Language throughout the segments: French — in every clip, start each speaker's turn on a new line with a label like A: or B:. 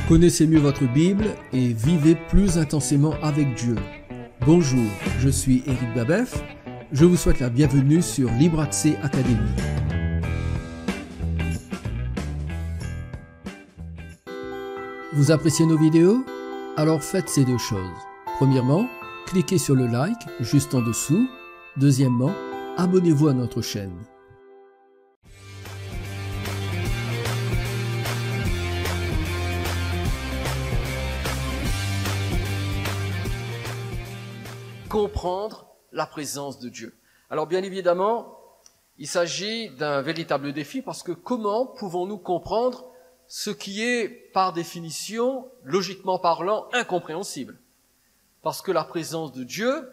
A: Connaissez mieux votre Bible et vivez plus intensément avec Dieu. Bonjour, je suis Éric Babeuf. Je vous souhaite la bienvenue sur Libre Accès Academy. Vous appréciez nos vidéos? Alors faites ces deux choses. Premièrement, cliquez sur le like juste en dessous. Deuxièmement, abonnez-vous à notre chaîne.
B: Comprendre la présence de Dieu. Alors bien évidemment, il s'agit d'un véritable défi parce que comment pouvons-nous comprendre ce qui est par définition, logiquement parlant, incompréhensible? Parce que la présence de Dieu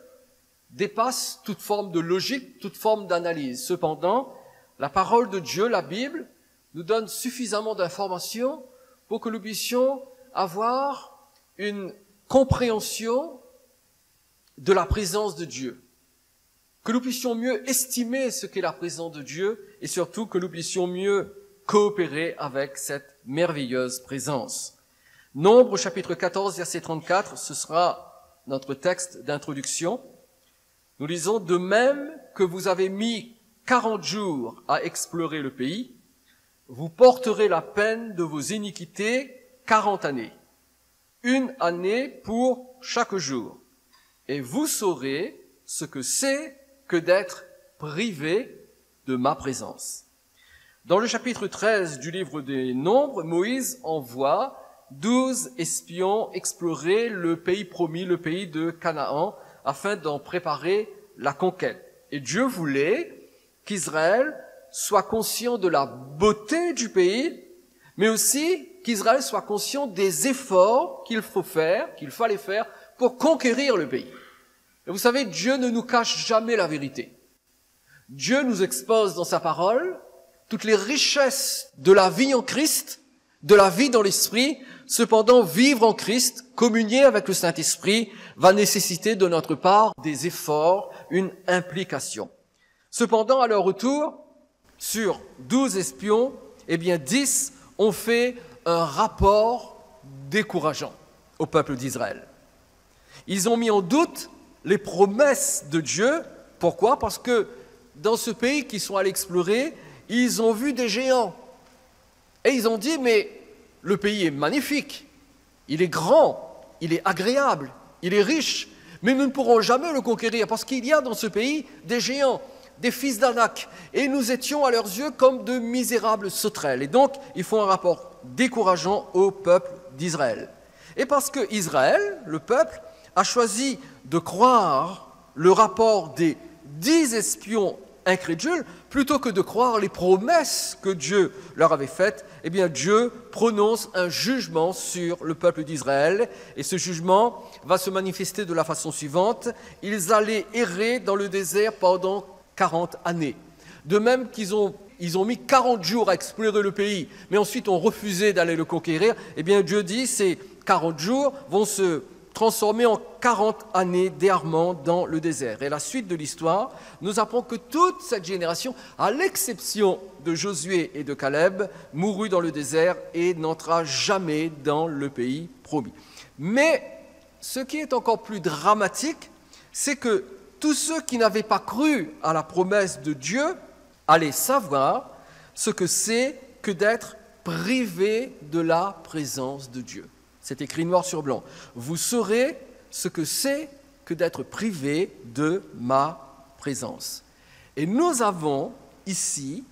B: dépasse toute forme de logique, toute forme d'analyse. Cependant, la parole de Dieu, la Bible, nous donne suffisamment d'informations pour que nous puissions avoir une compréhension de la présence de Dieu, que nous puissions mieux estimer ce qu'est la présence de Dieu et surtout que nous puissions mieux coopérer avec cette merveilleuse présence. Nombre chapitre 14 verset 34, ce sera notre texte d'introduction. Nous lisons: de même que vous avez mis 40 jours à explorer le pays, vous porterez la peine de vos iniquités 40 années, une année pour chaque jour. Et vous saurez ce que c'est que d'être privé de ma présence. Dans le chapitre 13 du livre des Nombres, Moïse envoie 12 espions explorer le pays promis, le pays de Canaan, afin d'en préparer la conquête. Et Dieu voulait qu'Israël soit conscient de la beauté du pays, mais aussi qu'Israël soit conscient des efforts qu'il fallait faire pour conquérir le pays. Et vous savez, Dieu ne nous cache jamais la vérité. Dieu nous expose dans sa parole toutes les richesses de la vie en Christ, de la vie dans l'Esprit. Cependant, vivre en Christ, communier avec le Saint-Esprit, va nécessiter de notre part des efforts, une implication. Cependant, à leur retour, sur 12 espions, 10 ont fait un rapport décourageant au peuple d'Israël. Ils ont mis en doute les promesses de Dieu. Pourquoi? Parce que dans ce pays qu'ils sont allés explorer, ils ont vu des géants. Et ils ont dit, mais le pays est magnifique, il est grand, il est agréable, il est riche, mais nous ne pourrons jamais le conquérir parce qu'il y a dans ce pays des géants, des fils d'Anak. Et nous étions à leurs yeux comme de misérables sauterelles. Et donc, ils font un rapport décourageant au peuple d'Israël. Et parce que Israël, le peuple, a choisi de croire le rapport des 10 espions incrédules, plutôt que de croire les promesses que Dieu leur avait faites, Dieu prononce un jugement sur le peuple d'Israël. Et ce jugement va se manifester de la façon suivante. Ils allaient errer dans le désert pendant 40 années. De même qu'ils ont mis 40 jours à explorer le pays, mais ensuite ont refusé d'aller le conquérir, Dieu dit ces 40 jours vont se transformé en 40 années d'errement dans le désert. Et la suite de l'histoire nous apprend que toute cette génération, à l'exception de Josué et de Caleb, mourut dans le désert et n'entra jamais dans le pays promis. Mais ce qui est encore plus dramatique, c'est que tous ceux qui n'avaient pas cru à la promesse de Dieu allaient savoir ce que c'est que d'être privés de la présence de Dieu. C'est écrit noir sur blanc. Vous saurez ce que c'est que d'être privé de ma présence. Et nous avons ici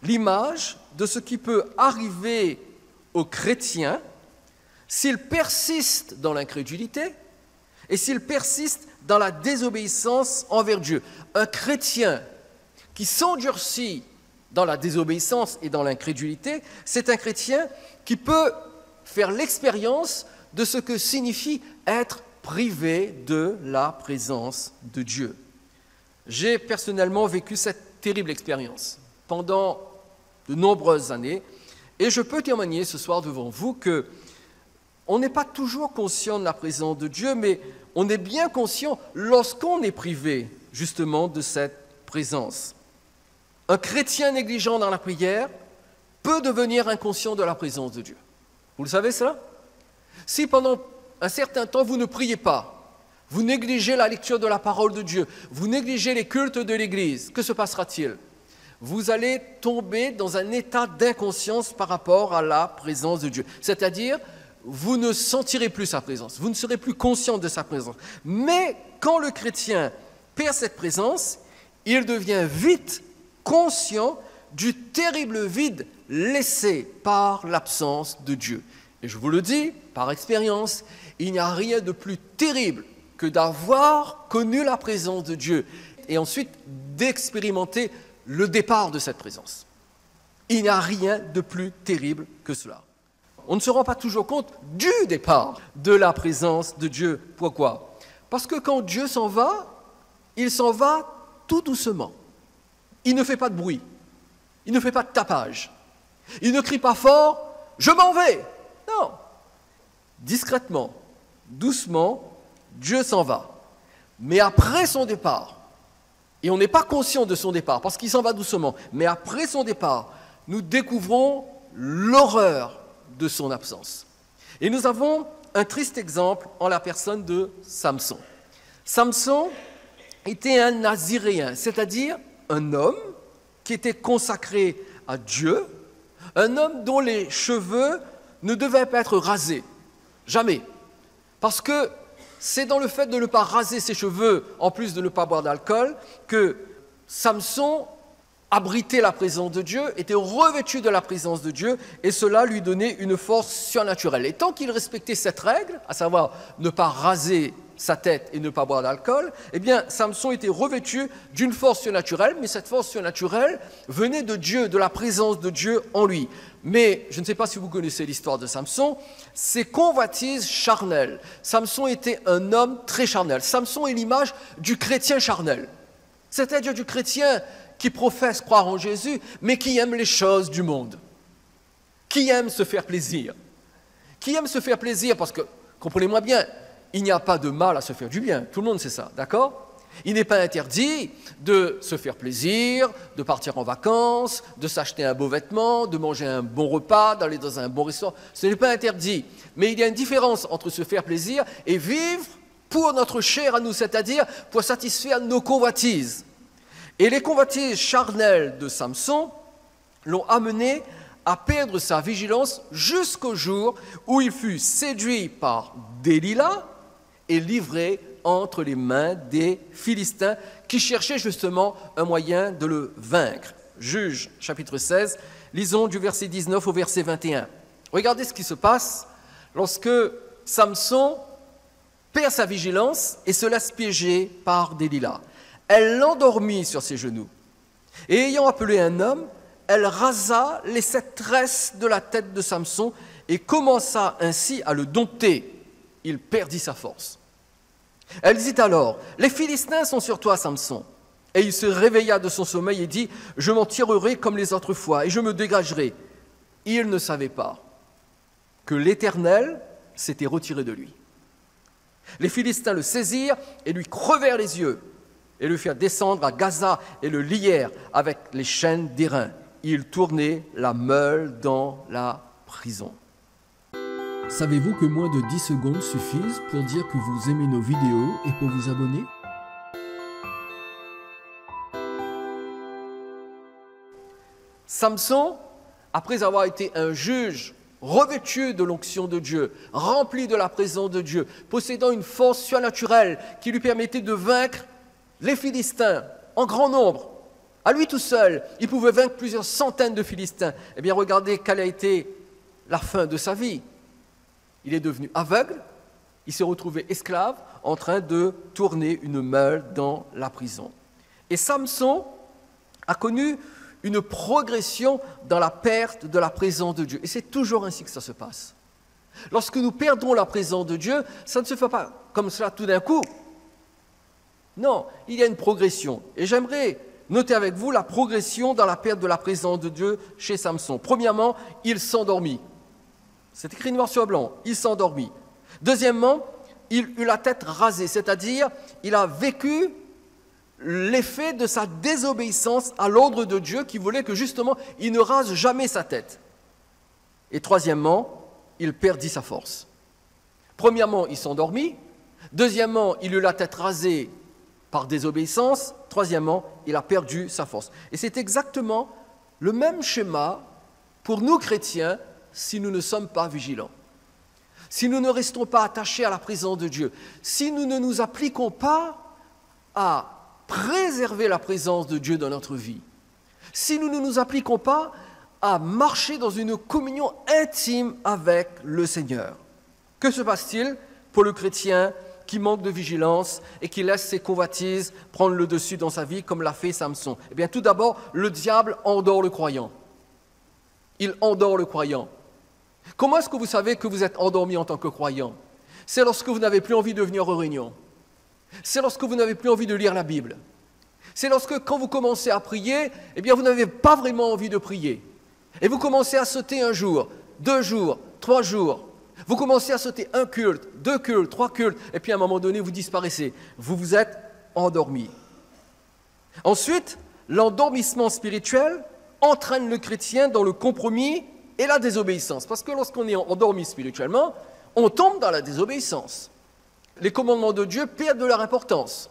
B: l'image de ce qui peut arriver aux chrétiens s'ils persistent dans l'incrédulité et s'ils persistent dans la désobéissance envers Dieu. Un chrétien qui s'endurcit dans la désobéissance et dans l'incrédulité, c'est un chrétien qui peut faire l'expérience de ce que signifie être privé de la présence de Dieu. J'ai personnellement vécu cette terrible expérience pendant de nombreuses années et je peux témoigner ce soir devant vous que on n'est pas toujours conscient de la présence de Dieu, mais on est bien conscient lorsqu'on est privé justement de cette présence. Un chrétien négligent dans la prière peut devenir inconscient de la présence de Dieu. Vous le savez cela? Si pendant un certain temps vous ne priez pas, vous négligez la lecture de la parole de Dieu, vous négligez les cultes de l'Église, que se passera-t-il? Vous allez tomber dans un état d'inconscience par rapport à la présence de Dieu. C'est-à-dire, vous ne sentirez plus sa présence, vous ne serez plus conscient de sa présence. Mais quand le chrétien perd cette présence, il devient vite conscient du terrible vide laissé par l'absence de Dieu. Et je vous le dis, par expérience, il n'y a rien de plus terrible que d'avoir connu la présence de Dieu et ensuite d'expérimenter le départ de cette présence. Il n'y a rien de plus terrible que cela. On ne se rend pas toujours compte du départ de la présence de Dieu. Pourquoi? Parce que quand Dieu s'en va, il s'en va tout doucement. Il ne fait pas de bruit, il ne fait pas de tapage, il ne crie pas fort « je m'en vais ». Non, discrètement, doucement, Dieu s'en va. Mais après son départ, et on n'est pas conscient de son départ parce qu'il s'en va doucement, mais après son départ, nous découvrons l'horreur de son absence. Et nous avons un triste exemple en la personne de Samson. Samson était un naziréen, c'est-à-dire un homme qui était consacré à Dieu, un homme dont les cheveux ne devaient pas être rasés, jamais. Parce que c'est dans le fait de ne pas raser ses cheveux, en plus de ne pas boire d'alcool, que Samson abritait la présence de Dieu, était revêtu de la présence de Dieu, et cela lui donnait une force surnaturelle. Et tant qu'il respectait cette règle, à savoir ne pas raser sa tête et ne pas boire d'alcool, eh bien, Samson était revêtu d'une force surnaturelle, mais cette force surnaturelle venait de Dieu, de la présence de Dieu en lui. Mais, je ne sais pas si vous connaissez l'histoire de Samson, ses convoitises charnelles. Samson était un homme très charnel. Samson est l'image du chrétien charnel. C'est-à-dire du chrétien qui professe croire en Jésus, mais qui aime les choses du monde, qui aime se faire plaisir, parce que, comprenez-moi bien, il n'y a pas de mal à se faire du bien, tout le monde sait ça, d'accord? Il n'est pas interdit de se faire plaisir, de partir en vacances, de s'acheter un beau vêtement, de manger un bon repas, d'aller dans un bon restaurant, ce n'est pas interdit, mais il y a une différence entre se faire plaisir et vivre pour notre chair à nous, c'est-à-dire pour satisfaire nos convoitises. Et les convoitises charnelles de Samson l'ont amené à perdre sa vigilance jusqu'au jour où il fut séduit par Delilah et livré entre les mains des Philistins qui cherchaient justement un moyen de le vaincre. Juges, chapitre 16, lisons du verset 19 au verset 21. Regardez ce qui se passe lorsque Samson perd sa vigilance et se laisse piéger par Delilah. Elle l'endormit sur ses genoux. Et ayant appelé un homme, elle rasa les 7 tresses de la tête de Samson et commença ainsi à le dompter. Il perdit sa force. Elle dit alors, « Les Philistins sont sur toi, Samson. » Et il se réveilla de son sommeil et dit, « Je m'en tirerai comme les autres fois et je me dégagerai. » Il ne savait pas que l'Éternel s'était retiré de lui. Les Philistins le saisirent et lui crevèrent les yeux et le firent descendre à Gaza et le lièrent avec les chaînes d'airain. Il tournait la meule dans la prison.
A: Savez-vous que moins de 10 secondes suffisent pour dire que vous aimez nos vidéos et pour vous abonner?
B: Samson, après avoir été un juge revêtu de l'onction de Dieu, rempli de la présence de Dieu, possédant une force surnaturelle qui lui permettait de vaincre les Philistins en grand nombre, à lui tout seul, il pouvait vaincre plusieurs centaines de Philistins. Eh bien, regardez quelle a été la fin de sa vie. Il est devenu aveugle, il s'est retrouvé esclave en train de tourner une meule dans la prison. Et Samson a connu une progression dans la perte de la présence de Dieu. Et c'est toujours ainsi que ça se passe. Lorsque nous perdons la présence de Dieu, ça ne se fait pas comme cela tout d'un coup. Non, il y a une progression. Et j'aimerais noter avec vous la progression dans la perte de la présence de Dieu chez Samson. Premièrement, il s'endormit. C'est écrit noir sur blanc, il s'endormit. Deuxièmement, il eut la tête rasée, c'est-à-dire il a vécu l'effet de sa désobéissance à l'ordre de Dieu qui voulait que justement il ne rase jamais sa tête. Et troisièmement, il perdit sa force. Premièrement, il s'endormit. Deuxièmement, il eut la tête rasée par désobéissance. Troisièmement, il a perdu sa force. Et c'est exactement le même schéma pour nous chrétiens si nous ne sommes pas vigilants. Si nous ne restons pas attachés à la présence de Dieu, si nous ne nous appliquons pas à préserver la présence de Dieu dans notre vie, si nous ne nous appliquons pas à marcher dans une communion intime avec le Seigneur. Que se passe-t-il pour le chrétien qui manque de vigilance et qui laisse ses convoitises prendre le dessus dans sa vie comme l'a fait Samson? Eh bien, tout d'abord, le diable endort le croyant. Il endort le croyant. Comment est-ce que vous savez que vous êtes endormi en tant que croyant? C'est lorsque vous n'avez plus envie de venir aux réunions. C'est lorsque vous n'avez plus envie de lire la Bible. C'est lorsque, quand vous commencez à prier, eh bien, vous n'avez pas vraiment envie de prier. Et vous commencez à sauter un jour, 2 jours, 3 jours. Vous commencez à sauter un culte, 2 cultes, 3 cultes, et puis à un moment donné, vous disparaissez. Vous vous êtes endormi. Ensuite, l'endormissement spirituel entraîne le chrétien dans le compromis et la désobéissance. Parce que lorsqu'on est endormi spirituellement, on tombe dans la désobéissance. Les commandements de Dieu perdent de leur importance.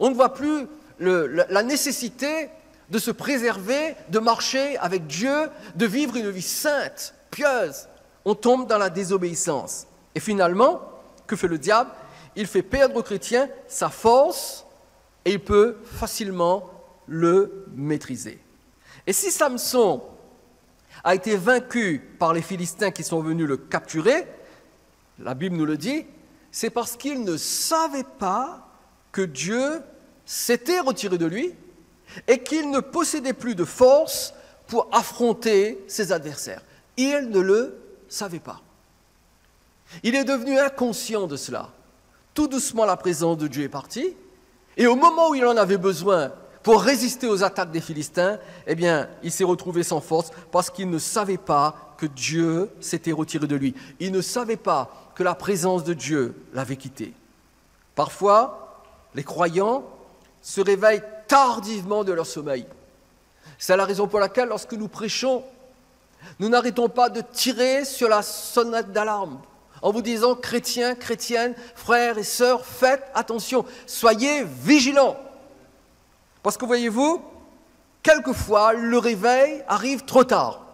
B: On ne voit plus la nécessité de se préserver, de marcher avec Dieu, de vivre une vie sainte, pieuse. On tombe dans la désobéissance. Et finalement, que fait le diable? Il fait perdre au chrétien sa force et il peut facilement le maîtriser. Et si Samson a été vaincu par les Philistins qui sont venus le capturer, la Bible nous le dit, c'est parce qu'il ne savait pas que Dieu s'était retiré de lui et qu'il ne possédait plus de force pour affronter ses adversaires. Il ne le savait pas. Il est devenu inconscient de cela. Tout doucement, la présence de Dieu est partie, et au moment où il en avait besoin pour résister aux attaques des Philistins, eh bien, il s'est retrouvé sans force parce qu'il ne savait pas que Dieu s'était retiré de lui. Il ne savait pas que la présence de Dieu l'avait quitté. Parfois, les croyants se réveillent tardivement de leur sommeil. C'est la raison pour laquelle, lorsque nous prêchons, nous n'arrêtons pas de tirer sur la sonnette d'alarme en vous disant, chrétiens, chrétiennes, frères et sœurs, faites attention, soyez vigilants. Parce que voyez-vous, quelquefois, le réveil arrive trop tard.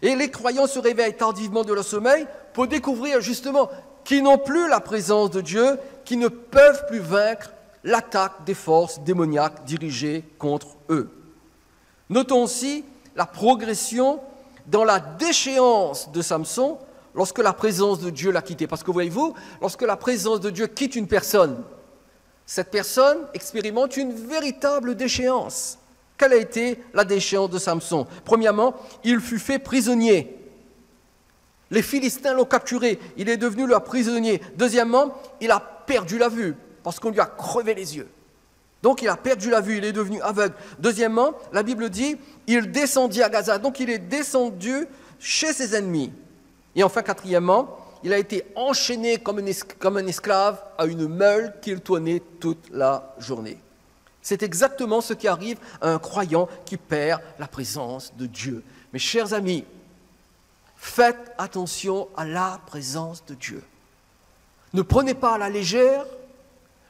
B: Et les croyants se réveillent tardivement de leur sommeil pour découvrir justement qu'ils n'ont plus la présence de Dieu, qu'ils ne peuvent plus vaincre l'attaque des forces démoniaques dirigées contre eux. Notons aussi la progression dans la déchéance de Samson lorsque la présence de Dieu l'a quitté. Parce que voyez-vous, lorsque la présence de Dieu quitte une personne, cette personne expérimente une véritable déchéance. Quelle a été la déchéance de Samson? Premièrement, il fut fait prisonnier. Les Philistins l'ont capturé, il est devenu leur prisonnier. Deuxièmement, il a perdu la vue parce qu'on lui a crevé les yeux. Donc il a perdu la vue, il est devenu aveugle. Deuxièmement, la Bible dit, il descendit à Gaza, donc il est descendu chez ses ennemis. Et enfin, quatrièmement, il a été enchaîné comme un esclave à une meule qu'il tournait toute la journée. C'est exactement ce qui arrive à un croyant qui perd la présence de Dieu. Mes chers amis, faites attention à la présence de Dieu. Ne prenez pas à la légère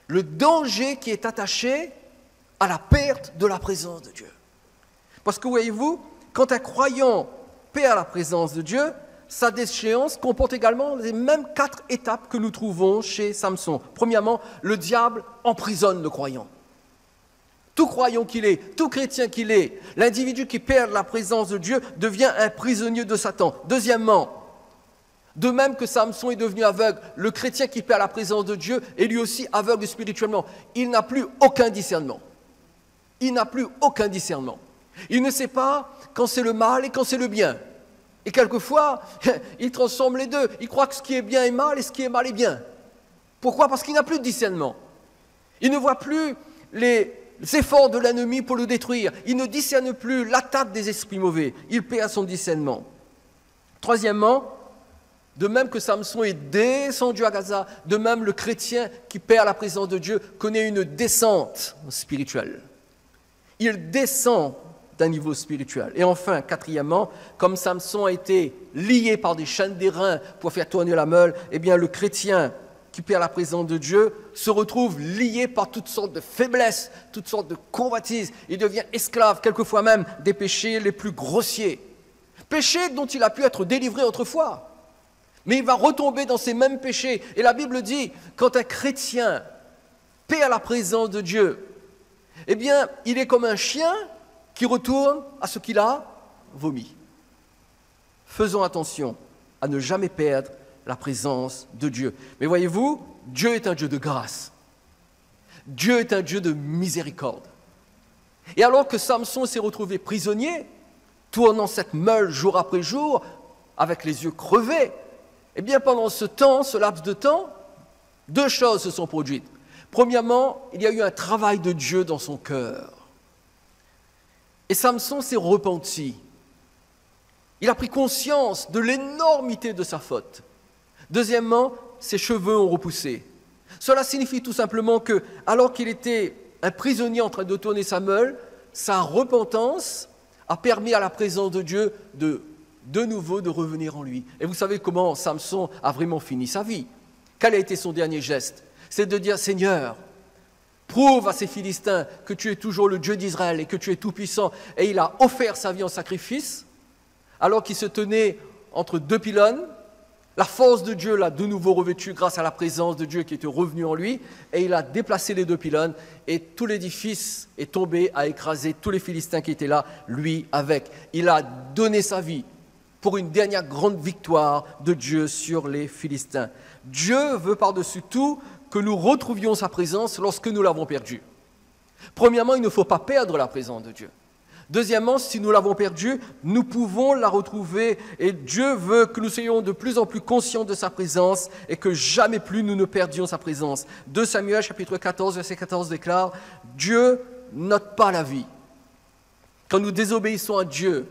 B: le danger qui est attaché à la perte de la présence de Dieu. Parce que voyez-vous, quand un croyant perd la présence de Dieu, sa déchéance comporte également les mêmes 4 étapes que nous trouvons chez Samson. Premièrement, le diable emprisonne le croyant. Tout croyant qu'il est, tout chrétien qu'il est, l'individu qui perd la présence de Dieu devient un prisonnier de Satan. Deuxièmement, de même que Samson est devenu aveugle, le chrétien qui perd la présence de Dieu est lui aussi aveugle spirituellement. Il n'a plus aucun discernement. Il n'a plus aucun discernement. Il ne sait pas quand c'est le mal et quand c'est le bien. Et quelquefois, il transforme les deux. Il croit que ce qui est bien est mal et ce qui est mal est bien. Pourquoi? Parce qu'il n'a plus de discernement. Il ne voit plus les efforts de l'ennemi pour le détruire. Il ne discerne plus l'attaque des esprits mauvais. Il perd son discernement. Troisièmement, de même que Samson est descendu à Gaza, de même le chrétien qui perd la présence de Dieu connaît une descente spirituelle. Il descend d'un niveau spirituel. Et enfin, quatrièmement, comme Samson a été lié par des chaînes d'airain pour faire tourner la meule, eh bien le chrétien qui perd la présence de Dieu se retrouve lié par toutes sortes de faiblesses, toutes sortes de convoitises. Il devient esclave, quelquefois même, des péchés les plus grossiers. Péchés dont il a pu être délivré autrefois. Mais il va retomber dans ces mêmes péchés. Et la Bible dit, quand un chrétien perd la présence de Dieu, eh bien, il est comme un chien qui retourne à ce qu'il a vomi. Faisons attention à ne jamais perdre la présence de Dieu. Mais voyez-vous, Dieu est un Dieu de grâce. Dieu est un Dieu de miséricorde. Et alors que Samson s'est retrouvé prisonnier, tournant cette meule jour après jour, avec les yeux crevés, eh bien pendant ce laps de temps, deux choses se sont produites. Premièrement, il y a eu un travail de Dieu dans son cœur. Et Samson s'est repenti. Il a pris conscience de l'énormité de sa faute. Deuxièmement, ses cheveux ont repoussé. Cela signifie tout simplement que, alors qu'il était un prisonnier en train de tourner sa meule, sa repentance a permis à la présence de Dieu de nouveau de revenir en lui. Et vous savez comment Samson a vraiment fini sa vie. Quel a été son dernier geste? C'est de dire, Seigneur, prouve à ces Philistins que tu es toujours le Dieu d'Israël et que tu es tout-puissant. Et il a offert sa vie en sacrifice, alors qu'il se tenait entre deux pylônes. La force de Dieu l'a de nouveau revêtu grâce à la présence de Dieu qui était revenue en lui. Et il a déplacé les deux pylônes et tout l'édifice est tombé, a écrasé tous les Philistins qui étaient là, lui avec. Il a donné sa vie pour une dernière grande victoire de Dieu sur les Philistins. Dieu veut par-dessus tout que nous retrouvions sa présence lorsque nous l'avons perdue. Premièrement, il ne faut pas perdre la présence de Dieu. Deuxièmement, si nous l'avons perdue, nous pouvons la retrouver et Dieu veut que nous soyons de plus en plus conscients de sa présence et que jamais plus nous ne perdions sa présence. 2 Samuel chapitre 14, verset 14 déclare « Dieu n'ôte pas la vie. Quand nous désobéissons à Dieu,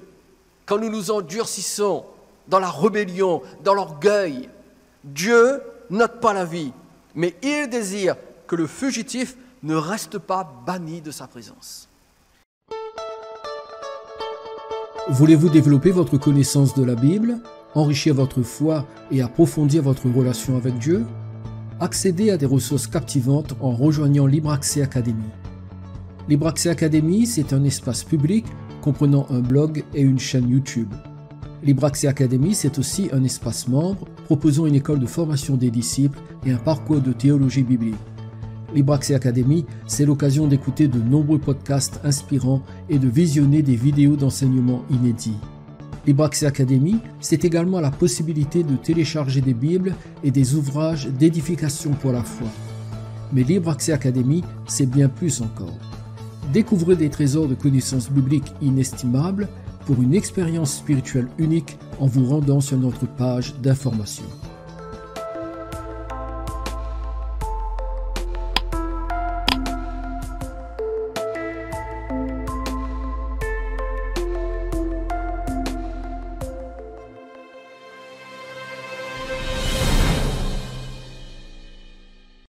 B: quand nous nous endurcissons dans la rébellion, dans l'orgueil, Dieu n'ôte pas la vie. Mais il désire que le fugitif ne reste pas banni de sa présence. »
A: Voulez-vous développer votre connaissance de la Bible, enrichir votre foi et approfondir votre relation avec Dieu? Accédez à des ressources captivantes en rejoignant Libre Accès Academy. Libre Accès Academy, c'est un espace public comprenant un blog et une chaîne YouTube. Libre Accès Academy, c'est aussi un espace membre proposant une école de formation des disciples et un parcours de théologie biblique. Libre Accès Academy, c'est l'occasion d'écouter de nombreux podcasts inspirants et de visionner des vidéos d'enseignement inédits. Libre Accès Academy, c'est également la possibilité de télécharger des Bibles et des ouvrages d'édification pour la foi. Mais Libre Accès Academy, c'est bien plus encore. Découvrez des trésors de connaissances bibliques inestimables pour une expérience spirituelle unique en vous rendant sur notre page d'information.